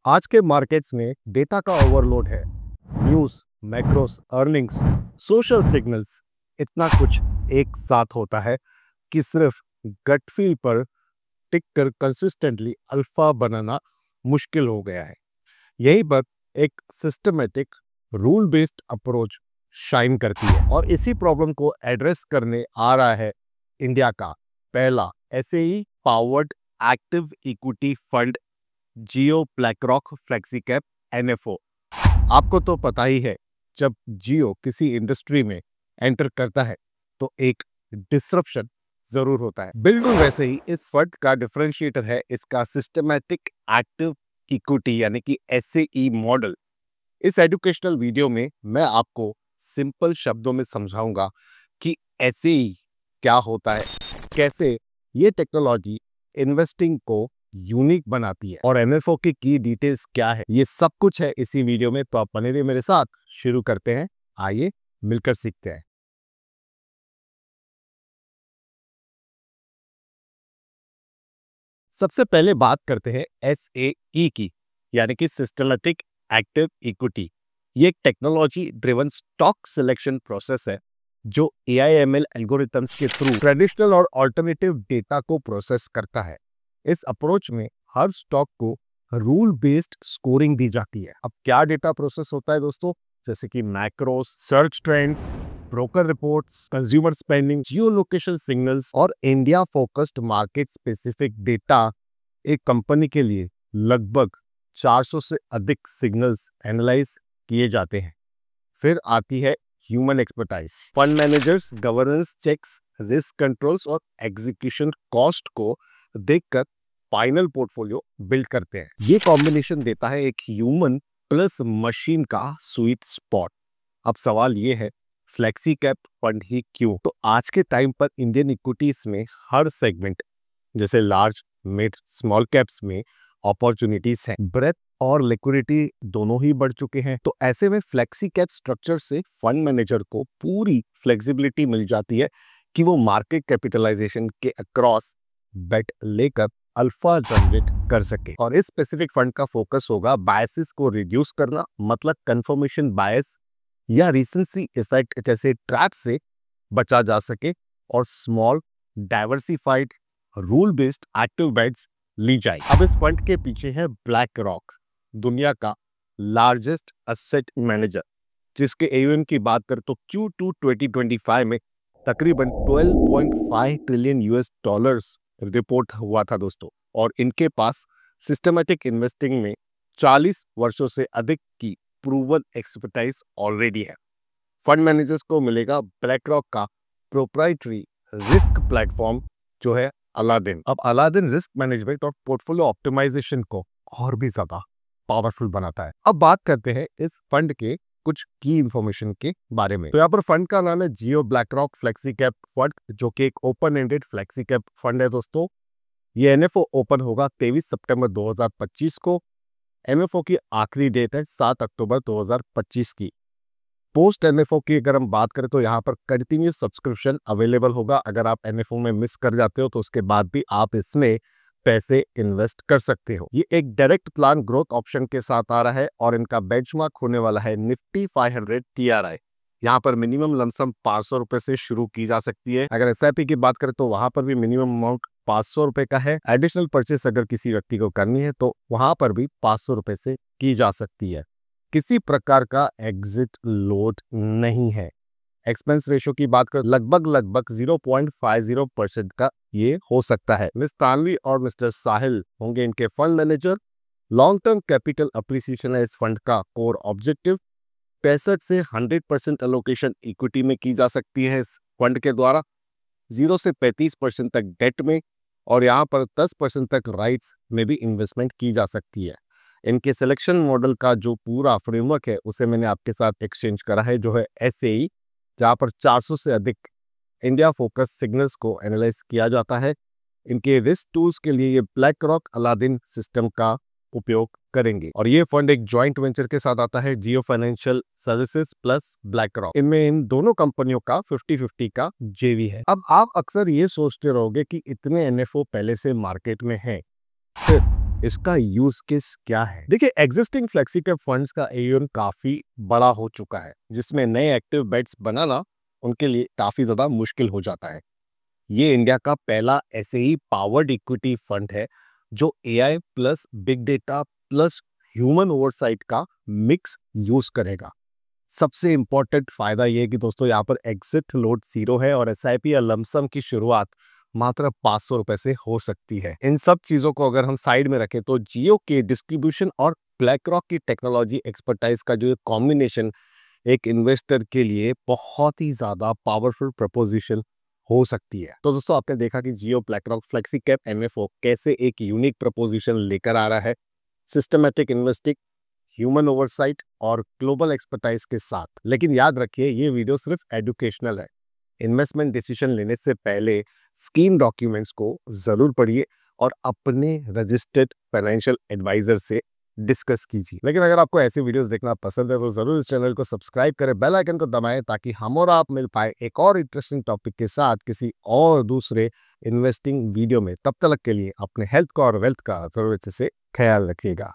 आज के मार्केट्स में डेटा का ओवरलोड है। News, macros, earnings, social signals, इतना कुछ एक साथ होता है कि सिर्फ गट फील पर टिक कर कंसिस्टेंटली अल्फा बनाना मुश्किल हो गया है। यहीं पर एक systematic rule based approach shine करती है और इसी प्रॉब्लम को एड्रेस करने आ रहा है इंडिया का पहला SAE powered active equity fund, Jio BlackRock flexicap NFO. आपको तो पता ही है, जब जियो किसी इंडस्ट्री में एंटर करता है तो एक डिसरप्शन जरूर होता है। बिल्कुल वैसे ही इस फंड का डिफरेंशिएटर है इसका सिस्टमैटिक एक्टिव इक्विटी यानी कि एसएई मॉडल। इस एजुकेशनल वीडियो में मैं आपको सिंपल शब्दों में समझाऊंगा कि एसएई क्या होता है, कैसे ये टेक्नोलॉजी इन्वेस्टिंग को यूनिक बनाती है और एनएफओ की डिटेल्स क्या है। ये सब कुछ है इसी वीडियो में, तो आप बने रहिए मेरे साथ। शुरू करते हैं, आइए मिलकर सीखते हैं। सबसे पहले बात करते हैं एसएई की, यानी कि सिस्टमैटिक एक्टिव इक्विटी। ये एक technology driven stock selection process है जो एआईएमएल एल्गोरिथम्स के थ्रू ट्रेडिशनल और अल्टरनेटिव डेटा को प्रोसेस करता है। इस अप्रोच में हर स्टॉक को रूल बेस्ड स्कोरिंग दी जाती है। अब क्या डेटा प्रोसेस होता है दोस्तों, जैसे कि macros, search trends, broker reports, consumer spending, geo location signals और India focused market specific data. एक कंपनी के लिए लगभग 400 से अधिक सिग्नल्स एनालाइज किए जाते हैं। फिर आती है human expertise. Fund managers governance checks, risk controls और एग्जीक्यूशन कॉस्ट को देखकर फाइनल पोर्टफोलियो बिल्ड करते हैं। ये कॉम्बिनेशन देता है एक ह्यूमन प्लस मशीन का स्वीट स्पॉट। अब सवाल ये है, फ्लेक्सी कैप फंड ही क्यों? तो आज के टाइम पर इंडियन इक्विटीज में हर सेगमेंट, जैसे लार्ज, मिड, स्मॉल कैप्स में अपॉर्चुनिटीज हैं। ब्रेथ और लिक्विडिटी दोनों ही बढ़ चुके हैं, तो ऐसे में फ्लेक्सी कैप स्ट्रक्चर से फंड मैनेजर को पूरी फ्लेक्सिबिलिटी मिल जाती है कि वो मार्केट कैपिटलाइजेशन के अक्रॉस बेट लेकर अल्फा जनरेट कर सके। और इस स्पेसिफिक फंड का फोकस होगा बायसेस को रिड्यूस करना, मतलब कंफर्मेशन बायस या रिसेंसी इफेक्ट जैसे ट्रैप से बचा जा सके और small diversified rule based active bets ली जाए। अब इस फंड के पीछे है ब्लैक रॉक, दुनिया का लार्जेस्ट एसेट मैनेजर, जिसके एयूएम की बात करें तो Q2 2025 में तकरीबन 12.5 ट्रिलियन यूएस डॉलर्स रिपोर्ट हुआ था दोस्तों। और इनके पास सिस्टमैटिक इन्वेस्टिंग में 40 वर्षों से अधिक की प्रूवन एक्सपर्टाइज ऑलरेडी है। फंड मैनेजर्स को मिलेगा ब्लैक रॉक का प्रोप्राइटरी रिस्क प्लेटफॉर्म जो है अलादीन। अब अलादीन रिस्क मैनेजमेंट और पोर्टफोलियो ऑप्टिमाइजेशन को और भी ज्यादा पावरफुल बनाता है। अब बात करते हैं इस फंड के कुछ की इंफॉर्मेशन के बारे में। तो यहाँ पर फंड का नाम है जियो ब्लैकरॉक फ्लेक्सी कैप फंड, जो कि एक open ended flexi cap fund है दोस्तों। ये एनएफओ ओपन होगा 23 सितंबर 2025 को। एनएफओ की आखिरी डेट है 7 अक्टूबर 2025 की। पोस्ट एनएफओ की अगर हम बात करें तो यहाँ पर कंटिन्यूस सब्सक्रिप्शन अवेलेबल होगा। अगर आप एनएफओ में मिस कर जाते हो तो उसके बाद भी आप इसमें पैसे इन्वेस्ट कर सकते हो। ये एक डायरेक्ट प्लान ग्रोथ ऑप्शन के साथ आ रहा है और इनका बेंचमार्क होने वाला है निफ्टी 500 टीआरआई। यहाँ पर मिनिमम लमसम 500 रुपए से शुरू की जा सकती है। अगर एसआईपी की बात करें तो वहां पर भी मिनिमम अमाउंट 500 रुपए का है। एडिशनल परचेस अगर किसी व्यक्ति को करनी है तो वहां पर भी 500 रुपए से की जा सकती है। किसी प्रकार का एग्जिट लोड नहीं है। एक्सपेंस रेशो की बात कर लगभग 0.50% का ये हो सकता है। मिस तानवी और मिस्टर साहिल होंगे इनके fund manager. Long term capital appreciation है इस फंड का कोर ऑब्जेक्टिव। 65 से 100% एलोकेशन इक्विटी में की जा सकती है इस फंड के द्वारा, 0 से 35% तक डेट में, और यहाँ पर 10% तक राइट्स में भी इन्वेस्टमेंट की जा सकती है। इनके सिलेक्शन मॉडल का जो पूरा फ्रेमवर्क है उसे मैंने आपके साथ एक्सचेंज करा है, जो है एसएई, जहाँ पर 400 से अधिक इंडिया फोकस सिग्नल्स को एनालाइज किया जाता है। इनके रिस्क टूल्स के लिए ये ब्लैक रॉक अलादीन सिस्टम का उपयोग करेंगे और ये फंड एक जॉइंट वेंचर के साथ आता है, Jio financial services plus BlackRock. इनमें इन दोनों कंपनियों का 50-50 का जेवी है। अब आप अक्सर ये सोचते रहोगे कि इतने एनएफओ पहले से मार्केट में है, फिर इसका यूज केस क्या है? देखिए, एग्जिस्टिंग फ्लेक्सी कैप फंड्स का AUM काफी बड़ा हो चुका है, जिसमें नए एक्टिव बेट्स बनाना उनके लिए काफी ज्यादा मुश्किल हो जाता है। ये इंडिया का पहला ऐसे ही पावर्ड इक्विटी फंड है जो AI plus big data plus human oversight का मिक्स यूज करेगा। सबसे इंपॉर्टेंट फायदा यह है कि दोस्तों यहाँ पर एग्जिट लोड 0 है और SIP या लमसम की शुरुआत मात्र 500 रुपए से हो सकती है। इन सब चीजों को अगर हम साइड में रखें तो जियो के डिस्ट्रीब्यूशन और ब्लैक रॉक की टेक्नोलॉजी एक्सपर्टाइज का जो कॉम्बिनेशन एक इन्वेस्टर के लिए बहुत ही ज्यादा पावरफुल प्रपोजिशन हो सकती है। तो दोस्तों, आपने देखा कि Jio BlackRock flexi cap MFO कैसे एक यूनिक प्रपोजिशन लेकर आ रहा है, सिस्टमैटिक इन्वेस्टिंग, ह्यूमन ओवरसाइट और ग्लोबल एक्सपर्टाइज के साथ। लेकिन याद रखिए, ये वीडियो सिर्फ एजुकेशनल है। इन्वेस्टमेंट डिसीजन लेने से पहले स्कीम डॉक्यूमेंट्स को जरूर पढ़िए और अपने रजिस्टर्ड फाइनेंशियल एडवाइजर से डिस्कस कीजिए। लेकिन अगर आपको ऐसी वीडियोस देखना पसंद है तो जरूर इस चैनल को सब्सक्राइब करें, बेल आइकन को दबाएं ताकि हम और आप मिल पाए एक और इंटरेस्टिंग टॉपिक के साथ किसी और दूसरे इन्वेस्टिंग वीडियो में। तब तक के लिए अपने हेल्थ का और वेल्थ का जरूर से ख्याल रखिएगा।